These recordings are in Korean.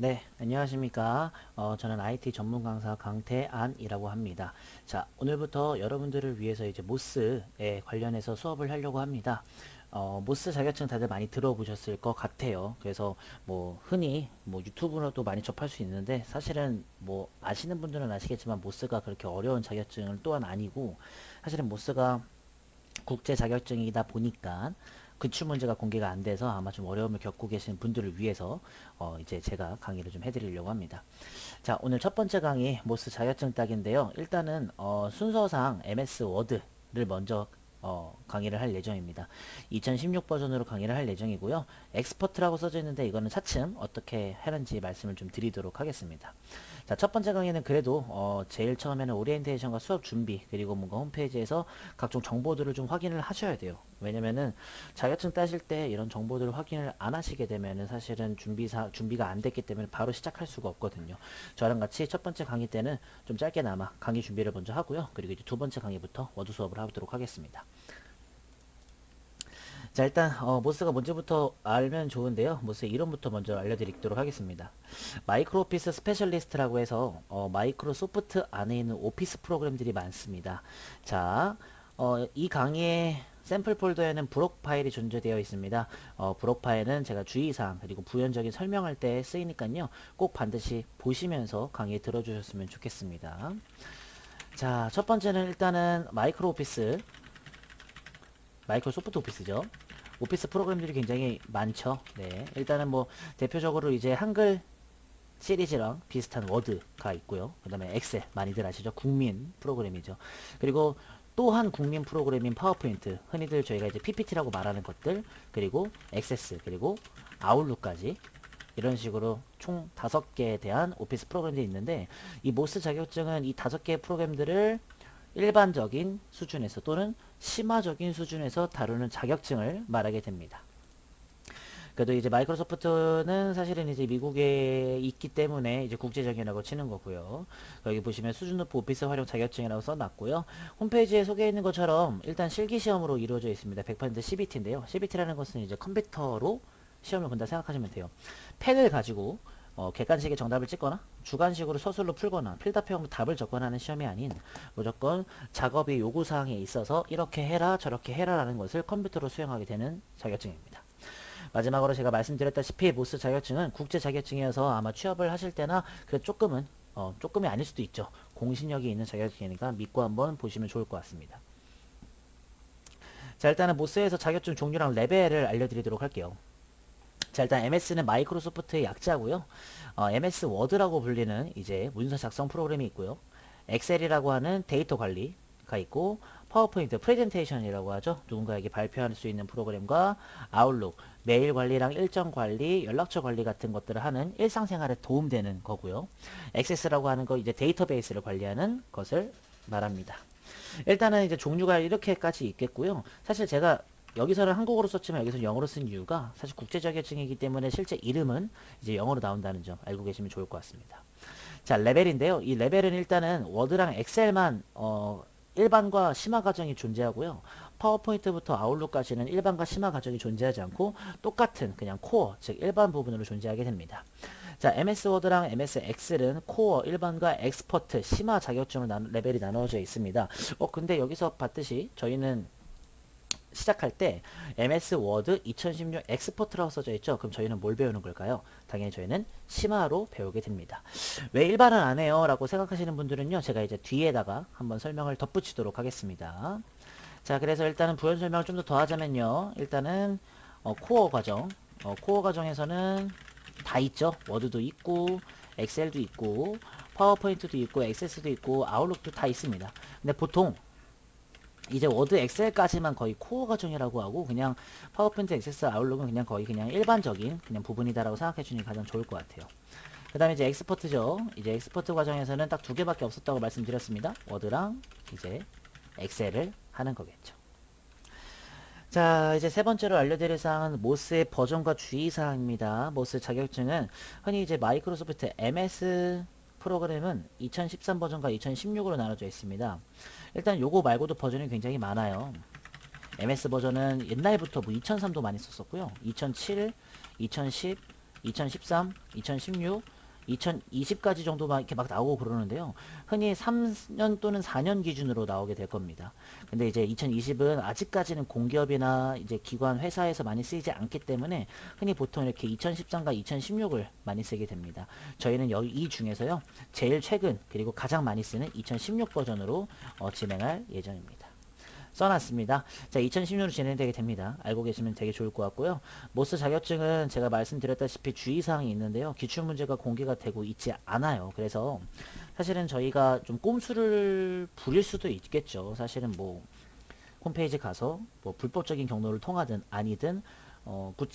네, 안녕하십니까. 저는 IT 전문 강사 강태안이라고 합니다. 자, 오늘부터 여러분들을 위해서 이제 모스에 관련해서 수업을 하려고 합니다. 모스 자격증 다들 많이 들어보셨을 것 같아요. 그래서 뭐 흔히 뭐 유튜브로도 많이 접할 수 있는데 사실은 뭐 아시는 분들은 아시겠지만 모스가 그렇게 어려운 자격증은 또한 아니고 사실은 모스가 국제 자격증이다 보니까 근출 문제가 공개가 안 돼서 아마 좀 어려움을 겪고 계신 분들을 위해서 이제 제가 강의를 좀 해드리려고 합니다. 자, 오늘 첫 번째 강의 모스 자격증 딱인데요. 일단은 순서상 MS 워드를 먼저 강의를 할 예정입니다. 2016 버전으로 강의를 할 예정이고요. 엑스퍼트라고 써져 있는데 이거는 차츰 어떻게 하는지 말씀을 좀 드리도록 하겠습니다. 자, 첫 번째 강의는 그래도 제일 처음에는 오리엔테이션과 수업 준비 그리고 뭔가 홈페이지에서 각종 정보들을 좀 확인을 하셔야 돼요. 왜냐면은 자격증 따실 때 이런 정보들을 확인을 안 하시게 되면은 사실은 준비가 안 됐기 때문에 바로 시작할 수가 없거든요. 저랑 같이 첫 번째 강의 때는 좀 짧게나마 강의 준비를 먼저 하고요. 그리고 이제 두 번째 강의부터 워드 수업을 하도록 하겠습니다. 자, 일단 모스가 뭔지부터 알면 좋은데요. 모스의 이름부터 먼저 알려드리도록 하겠습니다. 마이크로 오피스 스페셜리스트라고 해서 마이크로소프트 안에 있는 오피스 프로그램들이 많습니다. 자, 이 강의의 샘플 폴더에는 브록 파일이 존재되어 있습니다. 브록 파일은 제가 주의사항 그리고 부연적인 설명할 때 쓰이니까요. 꼭 반드시 보시면서 강의 들어주셨으면 좋겠습니다. 자, 첫 번째는 일단은 마이크로소프트 오피스죠. 오피스 프로그램들이 굉장히 많죠. 네, 일단은 뭐 대표적으로 이제 한글 시리즈랑 비슷한 워드가 있고요. 그 다음에 엑셀 많이들 아시죠? 국민 프로그램이죠. 그리고 또한 국민 프로그램인 파워포인트, 흔히들 저희가 이제 PPT라고 말하는 것들, 그리고 액세스, 그리고 아웃룩까지 이런 식으로 총 5개에 대한 오피스 프로그램들이 있는데 이 모스 자격증은 이 5개의 프로그램들을 일반적인 수준에서 또는 심화적인 수준에서 다루는 자격증을 말하게 됩니다. 그래도 이제 마이크로소프트는 사실은 이제 미국에 있기 때문에 이제 국제적이라고 치는 거고요. 여기 보시면 수준 높은 오피스 활용 자격증이라고 써놨고요. 홈페이지에 소개해 있는 것처럼 일단 실기 시험으로 이루어져 있습니다. 100% CBT인데요. CBT라는 것은 이제 컴퓨터로 시험을 본다 생각하시면 돼요. 펜을 가지고 객관식의 정답을 찍거나 주관식으로 서술로 풀거나 필답형 답을 적거나 하는 시험이 아닌 무조건 작업의 요구사항에 있어서 이렇게 해라 저렇게 해라 라는 것을 컴퓨터로 수행하게 되는 자격증입니다. 마지막으로 제가 말씀드렸다시피 모스 자격증은 국제 자격증이어서 아마 취업을 하실 때나 그 조금이 아닐 수도 있죠. 공신력이 있는 자격증이니까 믿고 한번 보시면 좋을 것 같습니다. 자, 일단은 모스에서 자격증 종류랑 레벨을 알려드리도록 할게요. 자, 일단 MS는 마이크로소프트의 약자고요. MS 워드라고 불리는 이제 문서 작성 프로그램이 있고요. 엑셀이라고 하는 데이터 관리가 있고 파워포인트 프레젠테이션이라고 하죠. 누군가에게 발표할 수 있는 프로그램과 아웃룩 메일 관리랑 일정 관리, 연락처 관리 같은 것들을 하는 일상생활에 도움되는 거고요. 액세스라고 하는 거 이제 데이터베이스를 관리하는 것을 말합니다. 일단은 이제 종류가 이렇게까지 있겠고요. 사실 제가 여기서는 한국어로 썼지만 여기서 영어로 쓴 이유가 사실 국제 자격증이기 때문에 실제 이름은 이제 영어로 나온다는 점 알고 계시면 좋을 것 같습니다. 자, 레벨인데요. 이 레벨은 일단은 워드랑 엑셀만 일반과 심화 과정이 존재하고요. 파워포인트부터 아웃룩까지는 일반과 심화 과정이 존재하지 않고 똑같은 그냥 코어, 즉 일반 부분으로 존재하게 됩니다. 자, MS 워드랑 MS 엑셀은 코어, 일반과 엑스퍼트, 심화 자격증으로 레벨이 나누어져 있습니다. 근데 여기서 봤듯이 저희는 시작할 때 MS 워드 2016 엑스퍼트라고 써져 있죠. 그럼 저희는 뭘 배우는 걸까요? 당연히 저희는 심화로 배우게 됩니다. 왜 일반은 안 해요? 라고 생각하시는 분들은요. 제가 이제 뒤에다가 한번 설명을 덧붙이도록 하겠습니다. 자, 그래서 일단은 부연 설명을 좀 더 하자면요. 일단은 코어 과정, 코어 과정에서는 다 있죠. 워드도 있고 엑셀도 있고 파워포인트도 있고 액세스도 있고 아웃룩도 다 있습니다. 근데 보통 이제 워드 엑셀까지만 거의 코어 과정이라고 하고 그냥 파워포인트 액세스 아웃룩은 그냥 거의 그냥 일반적인 그냥 부분이다라고 생각해 주는 게 가장 좋을 것 같아요. 그 다음에 이제 엑스퍼트죠. 이제 엑스퍼트 과정에서는 딱 두 개밖에 없었다고 말씀드렸습니다. 워드랑 이제 엑셀을 하는 거겠죠. 자, 이제 세 번째로 알려드릴 사항은 모스의 버전과 주의사항입니다. 모스 자격증은 흔히 이제 마이크로소프트 MS 프로그램은 2013 버전과 2016으로 나눠져 있습니다. 일단 요거 말고도 버전이 굉장히 많아요. MS 버전은 옛날부터 뭐 2003도 많이 썼었고요. 2007, 2010, 2013, 2016, 2020까지 정도만 이렇게 막 나오고 그러는데요. 흔히 3년 또는 4년 기준으로 나오게 될 겁니다. 근데 이제 2020은 아직까지는 공기업이나 이제 기관 회사에서 많이 쓰이지 않기 때문에 흔히 보통 이렇게 2013과 2016을 많이 쓰게 됩니다. 저희는 여기 이 중에서요. 제일 최근 그리고 가장 많이 쓰는 2016 버전으로 진행할 예정입니다. 써놨습니다. 자, 2016으로 진행되게 됩니다. 알고 계시면 되게 좋을 것 같고요. 모스 자격증은 제가 말씀드렸다시피 주의사항이 있는데요. 기출문제가 공개가 되고 있지 않아요. 그래서 사실은 저희가 좀 꼼수를 부릴 수도 있겠죠. 사실은 뭐 홈페이지 가서 뭐 불법적인 경로를 통하든 아니든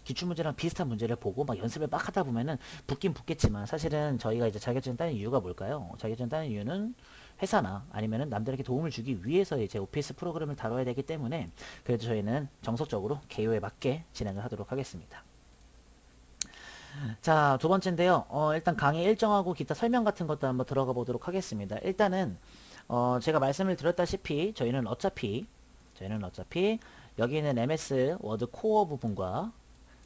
기출문제랑 비슷한 문제를 보고 막 연습을 막 하다 보면은 붙긴 붙겠지만 사실은 저희가 이제 자격증 따는 이유가 뭘까요? 자격증 따는 이유는 회사나 아니면은 남들에게 도움을 주기 위해서 이제 오피스 프로그램을 다뤄야 되기 때문에 그래도 저희는 정석적으로 개요에 맞게 진행을 하도록 하겠습니다. 자, 두 번째인데요. 일단 강의 일정하고 기타 설명 같은 것도 한번 들어가 보도록 하겠습니다. 일단은 제가 말씀을 드렸다시피 저희는 어차피 여기 있는 MS 워드 코어 부분과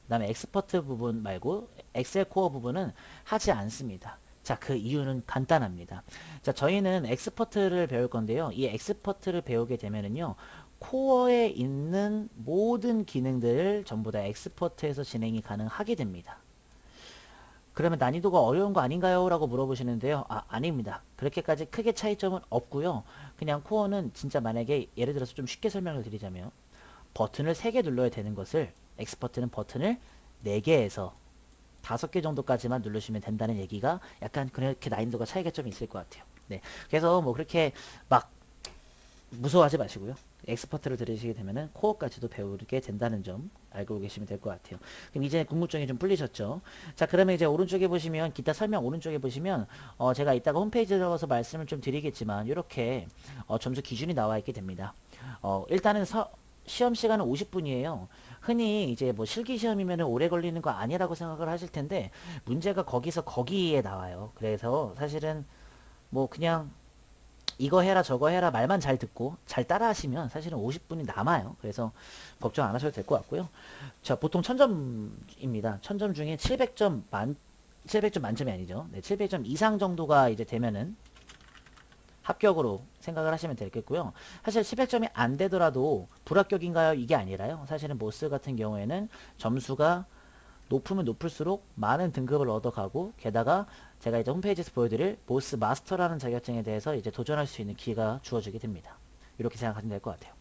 그 다음에 엑스퍼트 부분 말고 엑셀 코어 부분은 하지 않습니다. 자, 그 이유는 간단합니다. 자, 저희는 엑스퍼트를 배울 건데요. 이 엑스퍼트를 배우게 되면은요. 코어에 있는 모든 기능들을 전부 다 엑스퍼트에서 진행이 가능하게 됩니다. 그러면 난이도가 어려운 거 아닌가요? 라고 물어보시는데요. 아닙니다. 그렇게까지 크게 차이점은 없고요. 그냥 코어는 진짜 만약에 예를 들어서 좀 쉽게 설명을 드리자면 버튼을 3개 눌러야 되는 것을 엑스퍼트는 버튼을 4개에서 5개 정도까지만 누르시면 된다는 얘기가 약간 그렇게 난이도가 차이가 좀 있을 것 같아요. 네. 그래서 뭐 그렇게 막 무서워하지 마시고요. 엑스퍼트를 들으시게 되면은 코어까지도 배우게 된다는 점 알고 계시면 될 것 같아요. 그럼 이제 궁금증이 좀 풀리셨죠? 자, 그러면 이제 오른쪽에 보시면 기타 설명 오른쪽에 보시면 제가 이따가 홈페이지에 들어가서 말씀을 좀 드리겠지만 이렇게 점수 기준이 나와 있게 됩니다. 일단은 시험 시간은 50분이에요. 흔히 이제 뭐 실기 시험이면 오래 걸리는 거 아니라고 생각을 하실 텐데 문제가 거기서 거기에 나와요. 그래서 사실은 뭐 그냥 이거 해라 저거 해라 말만 잘 듣고 잘 따라 하시면 사실은 50분이 남아요. 그래서 걱정 안 하셔도 될 것 같고요. 자, 보통 1000점입니다. 1000점 중에 700점 만점이 아니죠. 네, 700점 이상 정도가 이제 되면은 합격으로 생각을 하시면 되겠고요. 사실 700점이 안 되더라도 불합격인가요? 이게 아니라요. 사실은 모스 같은 경우에는 점수가 높으면 높을수록 많은 등급을 얻어가고 게다가 제가 이제 홈페이지에서 보여드릴 모스 마스터라는 자격증에 대해서 이제 도전할 수 있는 기회가 주어지게 됩니다. 이렇게 생각하시면 될 것 같아요.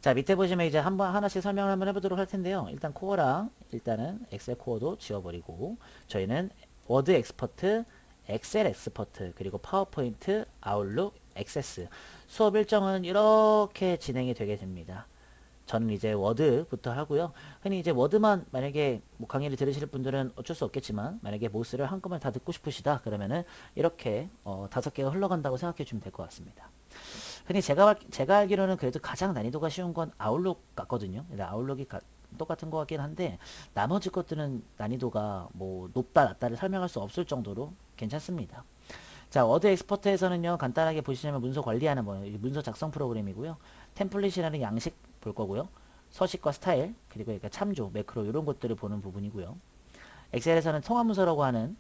자, 밑에 보시면 이제 하나씩 설명을 한번 해보도록 할 텐데요. 일단 코어랑 일단은 엑셀 코어도 지워버리고 저희는 워드 엑스퍼트, 엑셀 엑스퍼트, 그리고 파워포인트, 아웃룩, 액세스 수업 일정은 이렇게 진행이 되게 됩니다. 저는 이제 워드부터 하고요. 흔히 이제 워드만 만약에 뭐 강의를 들으실 분들은 어쩔 수 없겠지만 만약에 모스를 한꺼번에 다 듣고 싶으시다 그러면은 이렇게 5개가 흘러간다고 생각해 주면 될 것 같습니다. 흔히 제가 알기로는 그래도 가장 난이도가 쉬운 건 아웃룩 같거든요. 근데 아웃룩이 똑같은 것 같긴 한데 나머지 것들은 난이도가 뭐 높다 낮다를 설명할 수 없을 정도로 괜찮습니다. 자, 워드 엑스퍼트에서는요, 간단하게 보시면 문서 관리하는 문서 작성 프로그램이고요. 템플릿이라는 양식 볼 거고요. 서식과 스타일, 그리고 그러니까 참조, 매크로 이런 것들을 보는 부분이고요. 엑셀에서는 통합문서라고 하는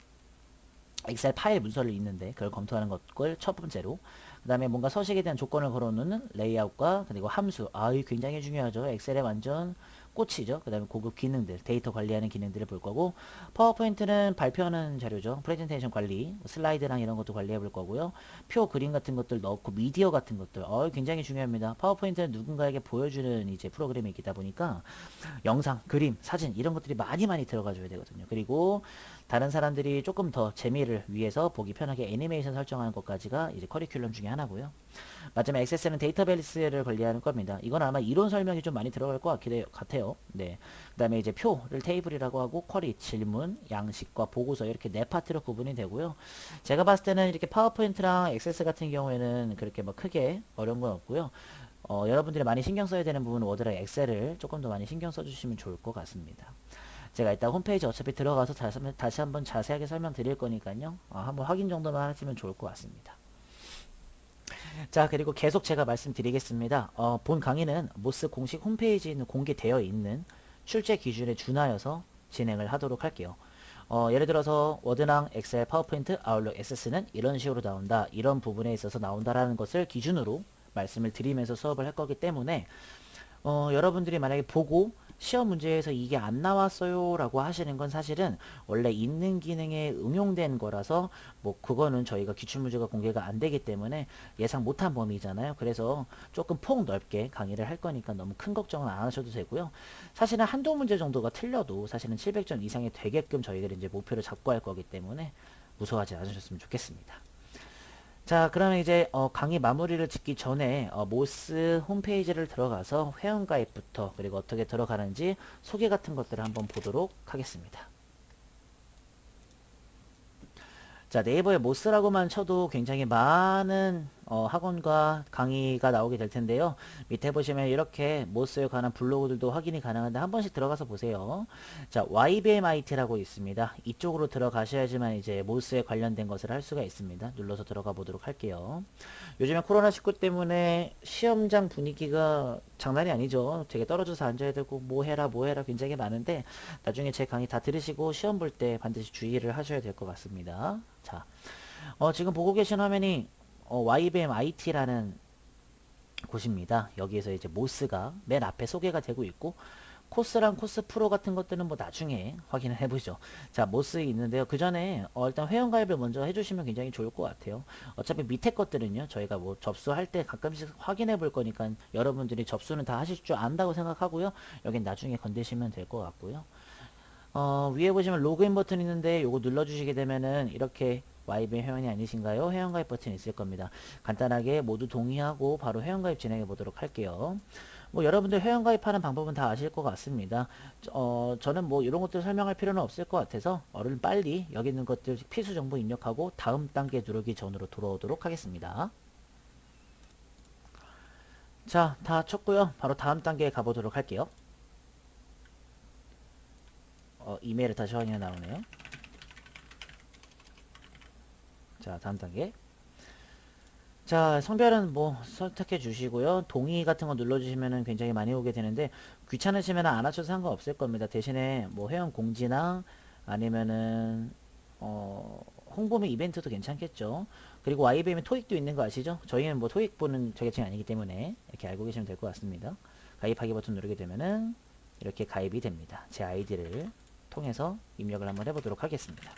엑셀 파일 문서를 읽는데 그걸 검토하는 것을 첫 번째로, 그 다음에 뭔가 서식에 대한 조건을 걸어놓는 레이아웃과 그리고 함수, 이 굉장히 중요하죠. 엑셀의 완전 꽃이죠. 그 다음에 고급 기능들, 데이터 관리하는 기능들을 볼 거고, 파워포인트는 발표하는 자료죠. 프레젠테이션 관리, 슬라이드랑 이런 것도 관리해 볼 거고요. 표, 그림 같은 것들 넣고, 미디어 같은 것들, 굉장히 중요합니다. 파워포인트는 누군가에게 보여주는 이제 프로그램이기다 보니까 영상, 그림, 사진 이런 것들이 많이 들어가줘야 되거든요. 그리고 다른 사람들이 조금 더 재미를 위해서 보기 편하게 애니메이션 설정하는 것까지가 이제 커리큘럼 중에 하나고요. 마지막 액세스는 데이터베이스를 관리하는 겁니다. 이건 아마 이론 설명이 좀 많이 들어갈 것 같아요. 네. 그 다음에 이제 표를 테이블이라고 하고 쿼리, 질문, 양식과 보고서 이렇게 네 파트로 구분이 되고요. 제가 봤을 때는 이렇게 파워포인트랑 액세스 같은 경우에는 그렇게 뭐 크게 어려운 건 없고요. 여러분들이 많이 신경 써야 되는 부분은 워드랑 엑셀을 조금 더 많이 신경 써주시면 좋을 것 같습니다. 제가 이따 홈페이지 어차피 들어가서 다시 한번 자세하게 설명드릴 거니까요. 한번 확인 정도만 하시면 좋을 것 같습니다. 자, 그리고 계속 제가 말씀드리겠습니다. 본 강의는 모스 공식 홈페이지에 공개되어 있는 출제 기준에 준하여서 진행을 하도록 할게요. 예를 들어서 워드랑 엑셀, 파워포인트, 아웃룩, SS는 이런 식으로 나온다. 이런 부분에 있어서 나온다라는 것을 기준으로 말씀을 드리면서 수업을 할 거기 때문에 여러분들이 만약에 보고 시험 문제에서 이게 안 나왔어요 라고 하시는 건 사실은 원래 있는 기능에 응용된 거라서 뭐 그거는 저희가 기출문제가 공개가 안 되기 때문에 예상 못한 범위잖아요. 그래서 조금 폭넓게 강의를 할 거니까 너무 큰 걱정은 안 하셔도 되고요. 사실은 한두 문제 정도가 틀려도 사실은 700점 이상이 되게끔 저희들이 이제 목표를 잡고 할 거기 때문에 무서워하지 않으셨으면 좋겠습니다. 자, 그러면 이제 강의 마무리를 짓기 전에 모스 홈페이지를 들어가서 회원가입부터 그리고 어떻게 들어가는지 소개 같은 것들을 한번 보도록 하겠습니다. 자, 네이버에 모스라고만 쳐도 굉장히 많은 학원과 강의가 나오게 될 텐데요. 밑에 보시면 이렇게 모스에 관한 블로그들도 확인이 가능한데 한 번씩 들어가서 보세요. 자, YBMIT라고 있습니다. 이쪽으로 들어가셔야지만 이제 모스에 관련된 것을 할 수가 있습니다. 눌러서 들어가 보도록 할게요. 요즘에 코로나19 때문에 시험장 분위기가 장난이 아니죠. 되게 떨어져서 앉아야 되고 뭐 해라 굉장히 많은데 나중에 제 강의 다 들으시고 시험 볼 때 반드시 주의를 하셔야 될 것 같습니다. 자, 지금 보고 계신 화면이 YBM IT라는 곳입니다. 여기에서 이제 모스가 맨 앞에 소개가 되고 있고 코스랑 코스 프로 같은 것들은 뭐 나중에 확인을 해보죠. 자, 모스 있는데요. 그 전에 일단 회원가입을 먼저 해주시면 굉장히 좋을 것 같아요. 어차피 밑에 것들은요. 저희가 뭐 접수할 때 가끔씩 확인해 볼 거니까 여러분들이 접수는 다 하실 줄 안다고 생각하고요. 여긴 나중에 건드시면 될 것 같고요. 위에 보시면 로그인 버튼 있는데 요거 눌러주시게 되면은 이렇게 YBM 회원이 아니신가요? 회원가입 버튼이 있을 겁니다. 간단하게 모두 동의하고 바로 회원가입 진행해 보도록 할게요. 뭐 여러분들 회원가입하는 방법은 다 아실 것 같습니다. 저는 뭐 이런 것들 설명할 필요는 없을 것 같아서 얼른 빨리 여기 있는 것들 필수 정보 입력하고 다음 단계 누르기 전으로 돌아오도록 하겠습니다. 자, 다 쳤고요. 바로 다음 단계에 가보도록 할게요. 이메일을 다시 확인해 나오네요. 자, 다음 단계. 자, 성별은 뭐 선택해 주시고요. 동의 같은 거 눌러 주시면은 굉장히 많이 오게 되는데 귀찮으시면 안 하셔도 상관없을 겁니다. 대신에 뭐 회원 공지나 아니면은 홍보물 이벤트도 괜찮겠죠. 그리고 YBM에 토익도 있는 거 아시죠? 저희는 뭐 토익 보는 자격증이 아니기 때문에 이렇게 알고 계시면 될 것 같습니다. 가입하기 버튼 누르게 되면은 이렇게 가입이 됩니다. 제 아이디를 통해서 입력을 한번 해보도록 하겠습니다.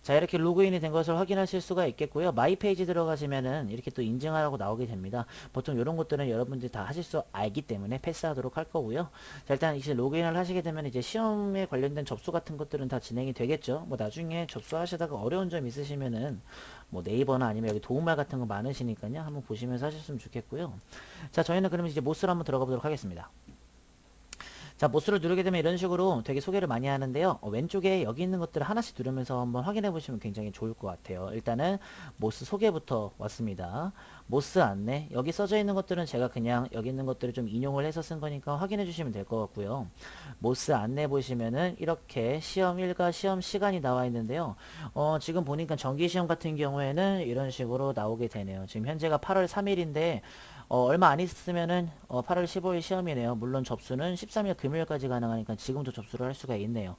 자, 이렇게 로그인이 된 것을 확인하실 수가 있겠고요. 마이 페이지 들어가시면은 이렇게 또 인증하라고 나오게 됩니다. 보통 이런 것들은 여러분들이 다 하실 수 알기 때문에 패스하도록 할 거고요. 자, 일단 이제 로그인을 하시게 되면 이제 시험에 관련된 접수 같은 것들은 다 진행이 되겠죠. 뭐 나중에 접수하시다가 어려운 점 있으시면은 뭐 네이버나 아니면 여기 도움말 같은 거 많으시니까요. 한번 보시면서 하셨으면 좋겠고요. 자, 저희는 그러면 이제 모스로 한번 들어가 보도록 하겠습니다. 자, 모스를 누르게 되면 이런 식으로 되게 소개를 많이 하는데요. 왼쪽에 여기 있는 것들을 하나씩 누르면서 한번 확인해 보시면 굉장히 좋을 것 같아요. 일단은 모스 소개부터 왔습니다. 모스 안내, 여기 써져 있는 것들은 제가 그냥 여기 있는 것들을 좀 인용을 해서 쓴 거니까 확인해 주시면 될 것 같고요. 모스 안내 보시면은 이렇게 시험 일과 시험 시간이 나와 있는데요. 지금 보니까 정기시험 같은 경우에는 이런 식으로 나오게 되네요. 지금 현재가 8월 3일인데 얼마 안 있으면은 8월 15일 시험이네요. 물론 접수는 13일 금요일까지 가능하니까 지금도 접수를 할 수가 있네요.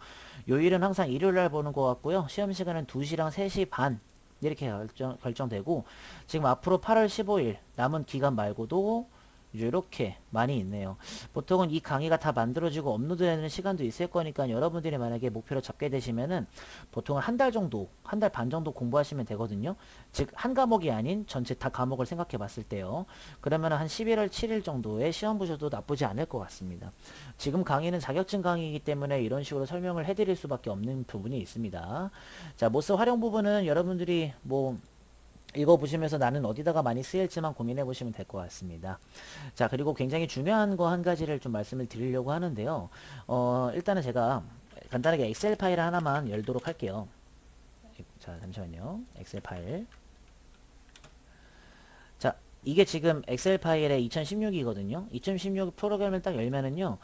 요일은 항상 일요일날 보는 것 같고요. 시험 시간은 2시랑 3시 반 이렇게 결정되고 지금 앞으로 8월 15일 남은 기간 말고도 이렇게 많이 있네요. 보통은 이 강의가 다 만들어지고 업로드되는 시간도 있을 거니까 여러분들이 만약에 목표를 잡게 되시면은 보통은 한 달 정도, 한 달 반 정도 공부하시면 되거든요. 즉 한 과목이 아닌 전체 다 과목을 생각해 봤을 때요. 그러면 한 11월 7일 정도에 시험 보셔도 나쁘지 않을 것 같습니다. 지금 강의는 자격증 강의이기 때문에 이런 식으로 설명을 해드릴 수밖에 없는 부분이 있습니다. 자, 모스 활용 부분은 여러분들이 뭐 읽어보시면서 나는 어디다가 많이 쓰일지만 고민해 보시면 될 것 같습니다. 자, 그리고 굉장히 중요한 거 한 가지를 좀 말씀을 드리려고 하는데요. 일단은 제가 간단하게 엑셀 파일을 하나만 열도록 할게요. 자, 잠시만요. 엑셀 파일. 자, 이게 지금 엑셀 파일의 2016이거든요. 2016 프로그램을 딱 열면은요.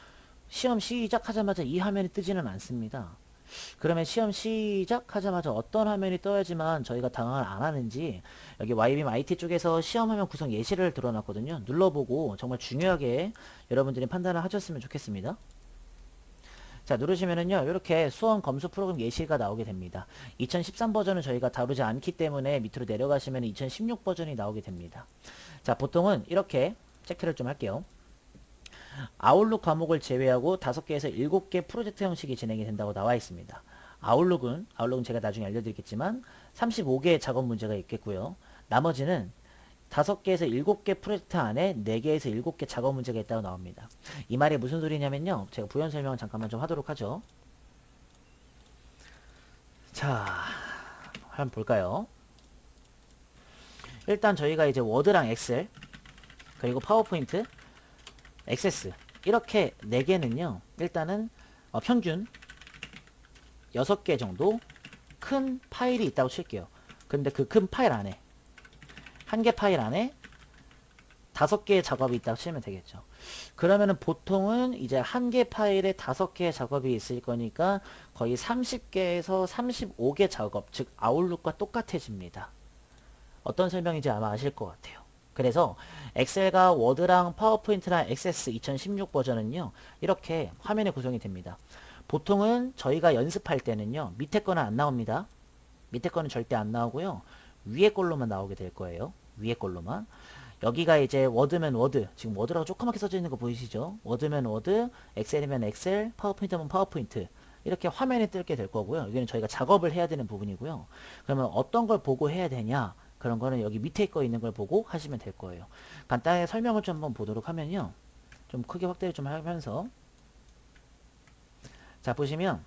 시험 시작하자마자 이 화면이 뜨지는 않습니다. 그러면 시험 시작하자마자 어떤 화면이 떠야지만 저희가 당황을 안 하는지 여기 YBM IT 쪽에서 시험 화면 구성 예시를 들어놨거든요. 눌러보고 정말 중요하게 여러분들이 판단을 하셨으면 좋겠습니다. 자, 누르시면은요, 이렇게 수험 검수 프로그램 예시가 나오게 됩니다. 2013 버전은 저희가 다루지 않기 때문에 밑으로 내려가시면 2016 버전이 나오게 됩니다. 자, 보통은 이렇게 체크를 좀 할게요. 아웃룩 과목을 제외하고 5개에서 7개 프로젝트 형식이 진행이 된다고 나와 있습니다. 아웃룩은 제가 나중에 알려드리겠지만 35개의 작업 문제가 있겠고요. 나머지는 5개에서 7개 프로젝트 안에 4개에서 7개 작업 문제가 있다고 나옵니다. 이 말이 무슨 소리냐면요. 제가 부연 설명을 잠깐만 좀 하도록 하죠. 자, 한번 볼까요? 일단 저희가 이제 워드랑 엑셀, 그리고 파워포인트, 액세스 이렇게 4개는요. 일단은 평균 6개 정도 큰 파일이 있다고 칠게요. 근데 그 큰 파일 안에 한 개 파일 안에 5개의 작업이 있다고 치면 되겠죠. 그러면은 보통은 이제 한 개 파일에 5개의 작업이 있을 거니까 거의 30개에서 35개 작업, 즉 아웃룩과 똑같아집니다. 어떤 설명인지 아마 아실 것 같아요. 그래서 엑셀과 워드랑 파워포인트랑 액세스 2016 버전은요. 이렇게 화면에 구성이 됩니다. 보통은 저희가 연습할 때는요. 밑에 거는 안 나옵니다. 밑에 거는 절대 안 나오고요. 위에 걸로만 나오게 될 거예요. 위에 걸로만. 여기가 이제 워드면 워드, 지금 워드라고 조그맣게 써져 있는 거 보이시죠? 워드면 워드, 엑셀이면 엑셀, 파워포인트면 파워포인트. 이렇게 화면에 뜰게 될 거고요. 여기는 저희가 작업을 해야 되는 부분이고요. 그러면 어떤 걸 보고 해야 되냐? 그런 거는 여기 밑에 거 있는 걸 보고 하시면 될 거예요. 간단하게 설명을 좀 한번 보도록 하면요. 좀 크게 확대를 좀 하면서 자, 보시면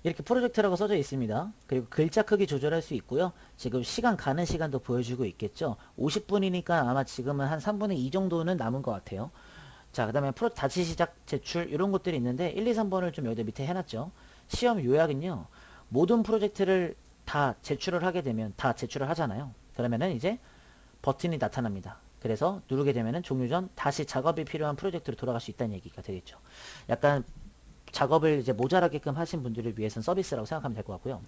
이렇게 프로젝트라고 써져 있습니다. 그리고 글자 크기 조절할 수 있고요. 지금 시간 가는 시간도 보여주고 있겠죠. 50분이니까 아마 지금은 한 3분의 2 정도는 남은 것 같아요. 자, 그 다음에 다시 시작, 제출 이런 것들이 있는데 1, 2, 3번을 좀 여기 밑에 해놨죠. 시험 요약은요. 모든 프로젝트를 다 제출을 하게 되면 다 제출을 하잖아요. 그러면은 이제 버튼이 나타납니다. 그래서 누르게 되면은 종료 전 다시 작업이 필요한 프로젝트로 돌아갈 수 있다는 얘기가 되겠죠. 약간 작업을 이제 모자라게끔 하신 분들을 위해서는 서비스라고 생각하면 될 것 같고요.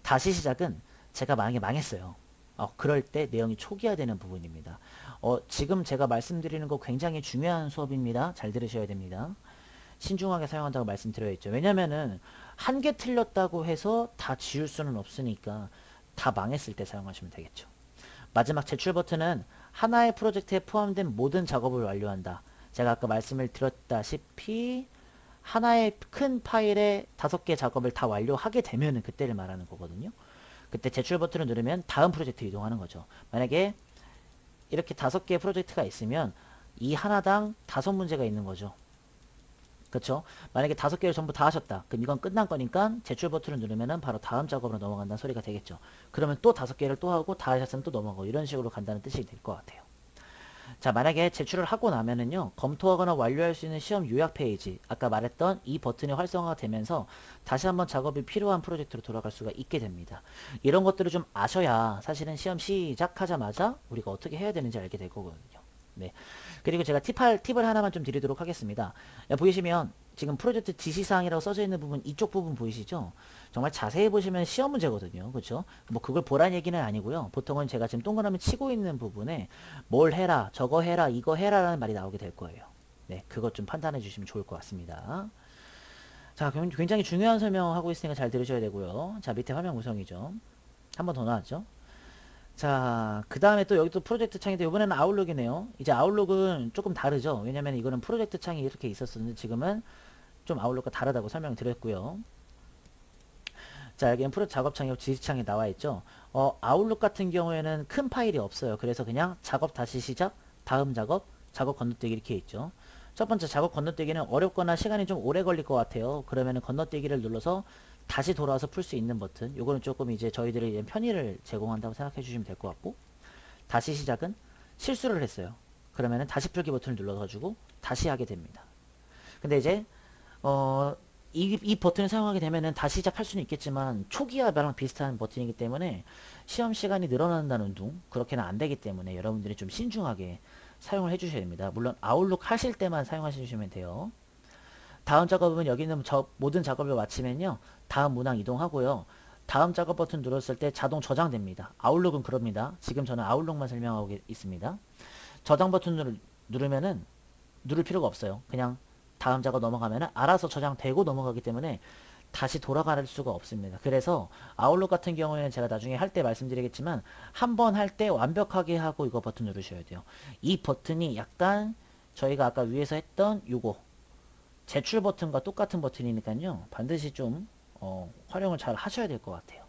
다시 시작은 제가 만약에 망했어요. 그럴 때 내용이 초기화되는 부분입니다. 지금 제가 말씀드리는 거 굉장히 중요한 수업입니다. 잘 들으셔야 됩니다. 신중하게 사용한다고 말씀드려 있죠. 왜냐면은 한 개 틀렸다고 해서 다 지울 수는 없으니까 다 망했을 때 사용하시면 되겠죠. 마지막 제출 버튼은 하나의 프로젝트에 포함된 모든 작업을 완료한다. 제가 아까 말씀을 드렸다시피 하나의 큰 파일에 5개 작업을 다 완료하게 되면은 그때를 말하는 거거든요. 그때 제출 버튼을 누르면 다음 프로젝트 이동하는 거죠. 만약에 이렇게 5개의 프로젝트가 있으면 이 하나당 5문제가 있는 거죠. 그쵸? 만약에 5개를 전부 다 하셨다. 그럼 이건 끝난 거니까 제출 버튼을 누르면은 바로 다음 작업으로 넘어간다는 소리가 되겠죠. 그러면 또 5개를 또 하고 다 하셨으면 또 넘어가고 이런 식으로 간다는 뜻이 될 것 같아요. 자, 만약에 제출을 하고 나면은요. 검토하거나 완료할 수 있는 시험 요약 페이지, 아까 말했던 이 버튼이 활성화가 되면서 다시 한번 작업이 필요한 프로젝트로 돌아갈 수가 있게 됩니다. 이런 것들을 좀 아셔야 사실은 시험 시작하자마자 우리가 어떻게 해야 되는지 알게 될 거거든요. 네. 그리고 제가 팁을 하나만 좀 드리도록 하겠습니다. 보이시면 지금 프로젝트 지시사항이라고 써져 있는 부분, 이쪽 부분 보이시죠? 정말 자세히 보시면 시험 문제거든요. 그렇죠? 뭐 그걸 보란 얘기는 아니고요. 보통은 제가 지금 동그라미 치고 있는 부분에 뭘 해라, 저거 해라, 이거 해라라는 말이 나오게 될 거예요. 네, 그것 좀 판단해 주시면 좋을 것 같습니다. 자, 그럼 굉장히 중요한 설명하고 있으니까 잘 들으셔야 되고요. 자, 밑에 화면 구성이죠. 한 번 더 나왔죠? 자, 그 다음에 또 여기 또 프로젝트 창인데 이번에는 아웃룩이네요. 이제 아웃룩은 조금 다르죠. 왜냐면 이거는 프로젝트 창이 이렇게 있었었는데 지금은 좀 아웃룩과 다르다고 설명드렸고요. 자, 여기는 프로젝트 작업창이 지시창이 나와 있죠. 아웃룩 같은 경우에는 큰 파일이 없어요. 그래서 그냥 작업 다시 시작, 다음 작업, 작업 건너뛰기 이렇게 있죠. 첫 번째 작업 건너뛰기는 어렵거나 시간이 좀 오래 걸릴 것 같아요. 그러면은 건너뛰기를 눌러서 다시 돌아와서 풀 수 있는 버튼. 요거는 조금 이제 저희들이 편의를 제공한다고 생각해 주시면 될 것 같고, 다시 시작은 실수를 했어요. 그러면은 다시 풀기 버튼을 눌러가지고 다시 하게 됩니다. 근데 이제 이 버튼을 사용하게 되면은 다시 시작할 수는 있겠지만 초기화랑 비슷한 버튼이기 때문에 시험 시간이 늘어난다는 둥 그렇게는 안 되기 때문에 여러분들이 좀 신중하게 사용을 해주셔야 됩니다. 물론 아웃룩 하실 때만 사용하시면 돼요. 다음 작업은 여기 있는 모든 작업을 마치면요. 다음 문항 이동하고요. 다음 작업 버튼 눌렀을 때 자동 저장됩니다. 아웃룩은 그럽니다. 지금 저는 아웃룩만 설명하고 있습니다. 저장 버튼을 누르면은 누를 필요가 없어요. 그냥 다음 작업 넘어가면은 알아서 저장되고 넘어가기 때문에 다시 돌아갈 수가 없습니다. 그래서 아웃룩 같은 경우에는 제가 나중에 할 때 말씀드리겠지만 한 번 할 때 완벽하게 하고 이거 버튼 누르셔야 돼요. 이 버튼이 약간 저희가 아까 위에서 했던 요거 제출 버튼과 똑같은 버튼이니까요. 반드시 좀 활용을 잘 하셔야 될 것 같아요.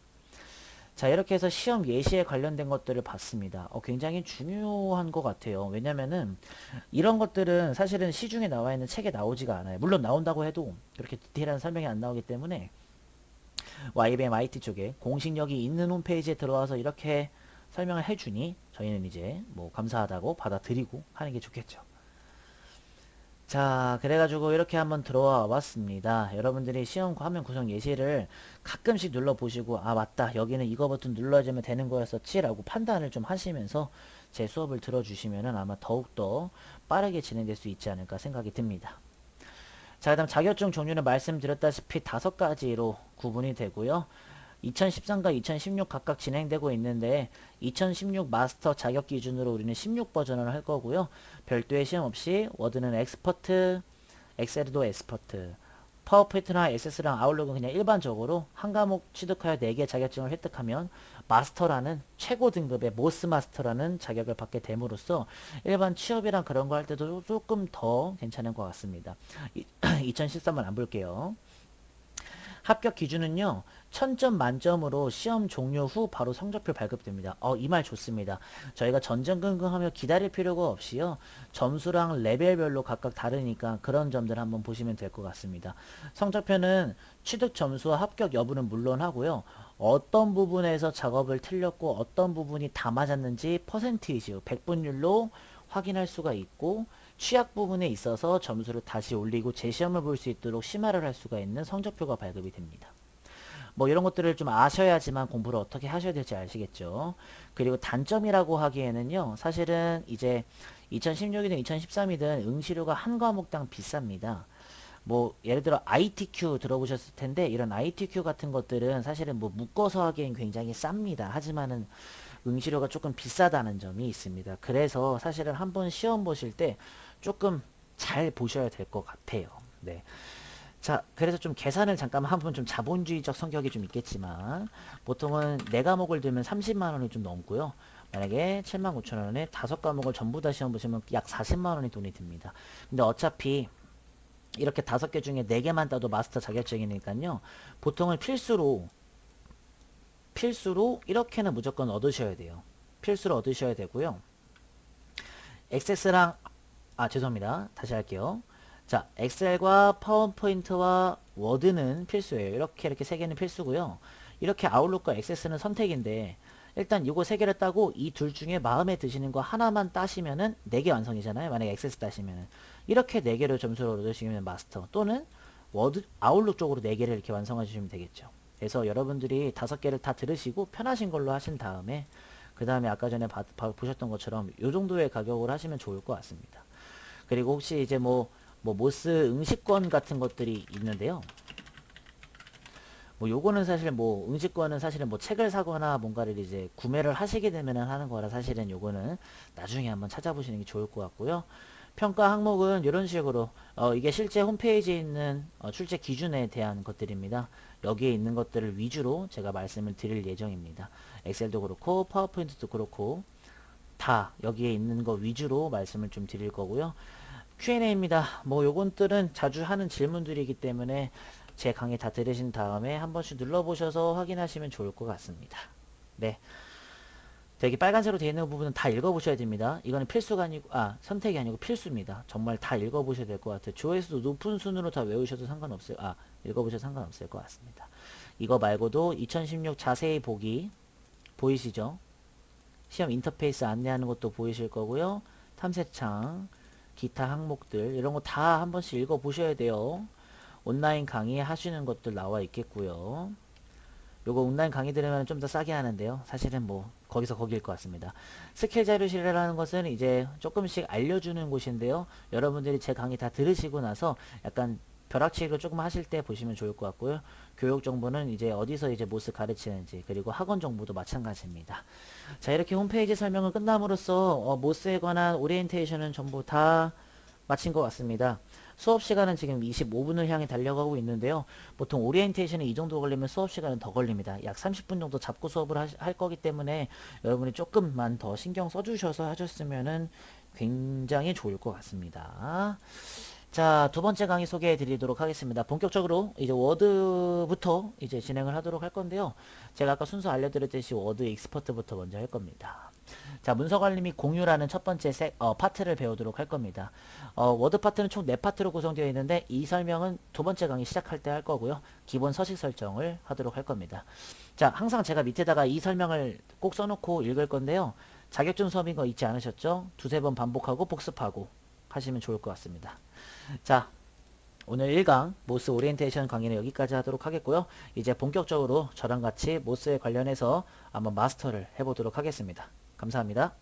자, 이렇게 해서 시험 예시에 관련된 것들을 봤습니다. 굉장히 중요한 것 같아요. 왜냐면은 이런 것들은 사실은 시중에 나와 있는 책에 나오지가 않아요. 물론 나온다고 해도 그렇게 디테일한 설명이 안 나오기 때문에 YBM IT 쪽에 공식력이 있는 홈페이지에 들어와서 이렇게 설명을 해주니 저희는 이제 뭐 감사하다고 받아들이고 하는 게 좋겠죠. 자, 그래가지고 이렇게 한번 들어와 봤습니다. 여러분들이 시험 화면 구성 예시를 가끔씩 눌러보시고 아 맞다 여기는 이거 버튼 눌러주면 되는 거였었지 라고 판단을 좀 하시면서 제 수업을 들어주시면 아마 더욱더 빠르게 진행될 수 있지 않을까 생각이 듭니다. 자, 그다음 자격증 종류는 말씀드렸다시피 5가지로 구분이 되고요. 2013과 2016 각각 진행되고 있는데 2016 마스터 자격 기준으로 우리는 16 버전을 할 거고요. 별도의 시험 없이 워드는 엑스퍼트, 엑셀도 엑스퍼트, 파워포인트나 SS랑 아웃룩은 그냥 일반적으로 한 과목 취득하여 4개 자격증을 획득하면 마스터라는 최고 등급의 모스 마스터라는 자격을 받게 됨으로써 일반 취업이랑 그런 거 할 때도 조금 더 괜찮은 것 같습니다. 2013은 안 볼게요. 합격 기준은요. 1000점 만점으로 시험 종료 후 바로 성적표 발급됩니다. 이 말 좋습니다. 저희가 전전긍긍하며 기다릴 필요가 없이요. 점수랑 레벨별로 각각 다르니까 그런 점들 한번 보시면 될 것 같습니다. 성적표는 취득 점수와 합격 여부는 물론 하고요. 어떤 부분에서 작업을 틀렸고 어떤 부분이 다 맞았는지 퍼센티지, 백분율로 확인할 수가 있고 취약 부분에 있어서 점수를 다시 올리고 재시험을 볼 수 있도록 심화를 할 수가 있는 성적표가 발급이 됩니다. 뭐 이런 것들을 좀 아셔야지만 공부를 어떻게 하셔야 될지 아시겠죠. 그리고 단점이라고 하기에는요. 사실은 이제 2016이든 2013이든 응시료가 한 과목당 비쌉니다. 뭐 예를 들어 ITQ 들어보셨을 텐데 이런 ITQ 같은 것들은 사실은 뭐 묶어서 하기엔 굉장히 쌉니다. 하지만은 응시료가 조금 비싸다는 점이 있습니다. 그래서 사실은 한번 시험 보실 때 조금 잘 보셔야 될 것 같아요. 네. 자, 그래서 좀 계산을 잠깐만 한번 좀 자본주의적 성격이 좀 있겠지만 보통은 4과목을 들면 30만 원이 좀 넘고요. 만약에 79,000원에 5과목을 전부 다 시험 보시면 약 40만 원이 돈이 듭니다. 근데 어차피 이렇게 5개 중에 4개만 따도 마스터 자격증이니까요. 보통은 필수로 이렇게는 무조건 얻으셔야 돼요. 필수로 얻으셔야 되고요. 엑세스랑 죄송합니다. 다시 할게요. 자, 엑셀과 파워포인트와 워드는 필수예요. 이렇게 3개는 필수고요. 이렇게 아웃룩과 액세스는 선택인데 일단 이거 3개를 따고 이 둘 중에 마음에 드시는 거 하나만 따시면은 4개 완성이잖아요. 만약에 액세스 따시면은 이렇게 4개를 점수를 얻으시면 마스터 또는 워드 아웃룩 쪽으로 4개를 이렇게 완성해 주시면 되겠죠. 그래서 여러분들이 5개를 다 들으시고 편하신 걸로 하신 다음에 그 다음에 아까 전에 보셨던 것처럼 이 정도의 가격으로 하시면 좋을 것 같습니다. 그리고 혹시 이제 뭐 모스 응시권 같은 것들이 있는데요. 뭐 요거는 사실 뭐 응시권은 사실은 뭐 책을 사거나 뭔가를 이제 구매를 하시게 되면은 하는 거라 사실은 요거는 나중에 한번 찾아보시는 게 좋을 것 같고요. 평가 항목은 이런 식으로 이게 실제 홈페이지에 있는 출제 기준에 대한 것들입니다. 여기에 있는 것들을 위주로 제가 말씀을 드릴 예정입니다. 엑셀도 그렇고 파워포인트도 그렇고 다 여기에 있는 거 위주로 말씀을 좀 드릴 거고요. Q&A입니다. 뭐 요것들은 자주 하는 질문들이기 때문에 제 강의 다 들으신 다음에 한 번씩 눌러보셔서 확인하시면 좋을 것 같습니다. 네. 여기 빨간색으로 되어 있는 부분은 다 읽어보셔야 됩니다. 이거는 필수가 아니고 선택이 아니고 필수입니다. 정말 다 읽어보셔야 될 것 같아요. 조회수도 높은 순으로 다 외우셔도 상관없어요. 읽어보셔도 상관없을 것 같습니다. 이거 말고도 2016 자세히 보기 보이시죠? 시험 인터페이스 안내하는 것도 보이실 거고요. 탐색창, 기타 항목들 이런 거 다 한 번씩 읽어보셔야 돼요. 온라인 강의 하시는 것들 나와 있겠고요. 요거 온라인 강의 들으면 좀 더 싸게 하는데요. 사실은 뭐 거기서 거기일 것 같습니다. 스킬 자료실이라는 것은 이제 조금씩 알려주는 곳인데요. 여러분들이 제 강의 다 들으시고 나서 약간 벼락치기로 조금 하실 때 보시면 좋을 것 같고요. 교육 정보는 이제 어디서 이제 모스 가르치는지 그리고 학원 정보도 마찬가지입니다. 자, 이렇게 홈페이지 설명을 끝남으로써 모스에 관한 오리엔테이션은 전부 다 마친 것 같습니다. 수업 시간은 지금 25분을 향해 달려가고 있는데요. 보통 오리엔테이션이 이 정도 걸리면 수업 시간은 더 걸립니다. 약 30분 정도 잡고 수업을 할 거기 때문에 여러분이 조금만 더 신경 써주셔서 하셨으면은 굉장히 좋을 것 같습니다. 자, 두 번째 강의 소개해 드리도록 하겠습니다. 본격적으로 이제 워드부터 이제 진행을 하도록 할 건데요. 제가 아까 순서 알려드렸듯이 워드 익스퍼트부터 먼저 할 겁니다. 자, 문서 관리 및 공유라는 첫 번째 파트를 배우도록 할 겁니다. 워드 파트는 총 4파트로 구성되어 있는데 이 설명은 두 번째 강의 시작할 때 할 거고요. 기본 서식 설정을 하도록 할 겁니다. 자, 항상 제가 밑에다가 이 설명을 꼭 써놓고 읽을 건데요. 자격증 수업인 거 잊지 않으셨죠? 두세 번 반복하고 복습하고 하시면 좋을 것 같습니다. 자, 오늘 1강 모스 오리엔테이션 강의는 여기까지 하도록 하겠고요. 이제 본격적으로 저랑 같이 모스에 관련해서 한번 마스터를 해보도록 하겠습니다. 감사합니다.